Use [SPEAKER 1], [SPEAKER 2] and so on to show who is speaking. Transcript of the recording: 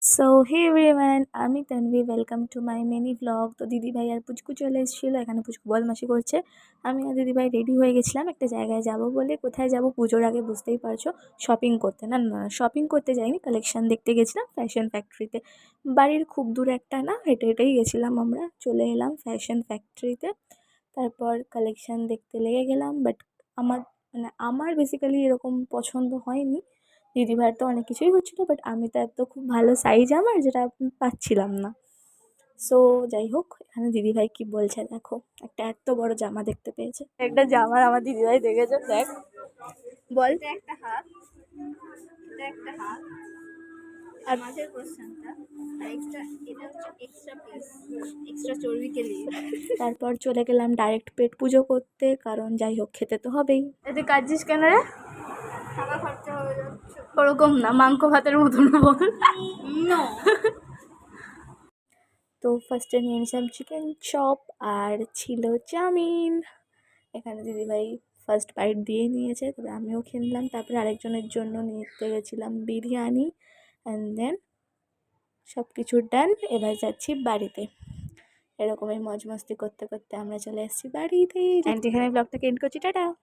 [SPEAKER 1] So hey everyone, আমি Tanvi. Welcome to my mini blog. তো দিদিভাই আর পুচকু চলে এসেছিলো। এখানে পুচকু বদমাশি করছে। আমি আর দিদিভাই রেডি হয়ে গেছিলাম একটা জায়গায় যাব বলে। কোথায় যাব পুজোর আগে বুঝতেই পারছো, শপিং করতে। না না, শপিং করতে যাইনি, কালেকশন দেখতে গেছিলাম ফ্যাশন ফ্যাক্টরিতে। বাড়ির খুব দূর একটা না, হেঁটে হেঁটেই গেছিলাম। আমরা চলে এলাম ফ্যাশন ফ্যাক্টরিতে। তারপর কালেকশন দেখতে লেগে গেলাম। বাট আমার আমার বেসিক্যালি এরকম পছন্দ হয়নি। দিদিভাইয়ের তো অনেক কিছুই হচ্ছিলো, বাট আমি তো এত খুব ভালো সাইজ আমার, যেটা আমি পাচ্ছিলাম না। সো যাই হোক, এখানে দিদিভাই কি বলছে দেখো। একটা এত বড় জামা দেখতে পেয়েছে। একটা জামা আমার দিদিভাই দেখেছে, দেখ বল।
[SPEAKER 2] একটা হাত, এটা একটা হাত,
[SPEAKER 1] আর
[SPEAKER 2] মাঝের পোর্শনটা, আর এক্সট্রা, এটা হচ্ছে এক্সট্রা পিস, এক্সট্রা চর্বি কে লিয়ে।
[SPEAKER 1] তারপর চলে গেলাম ডাইরেক্ট পেট পুজো করতে, কারণ যাই হোক খেতে তো হবেই। এতে কাটছিস কেন রে?
[SPEAKER 2] খাওয়া খরচা হয়ে যাচ্ছে।
[SPEAKER 1] ওরকম না, মাংস ভাতের মতন বল।
[SPEAKER 2] নো।
[SPEAKER 1] তো ফার্স্টে নিয়ে নিয়েছিলাম চিকেন চপ, আর ছিল চাউমিন। এখানে দিদিভাই ফার্স্ট বাইট দিয়ে নিয়েছে, তবে আমিও খেয়ে নিলাম। তারপরে আরেকজনের জন্য নিতে গেছিলাম বিরিয়ানি। অ্যান্ড দেন সব কিছু ডান, এবার যাচ্ছি বাড়িতে। এরকমই মজ মস্তি করতে করতে আমরা চলে এসেছি বাড়িতে। অ্যান্ড এখানে ব্লগটাকে এন্ড করছি, টাটা।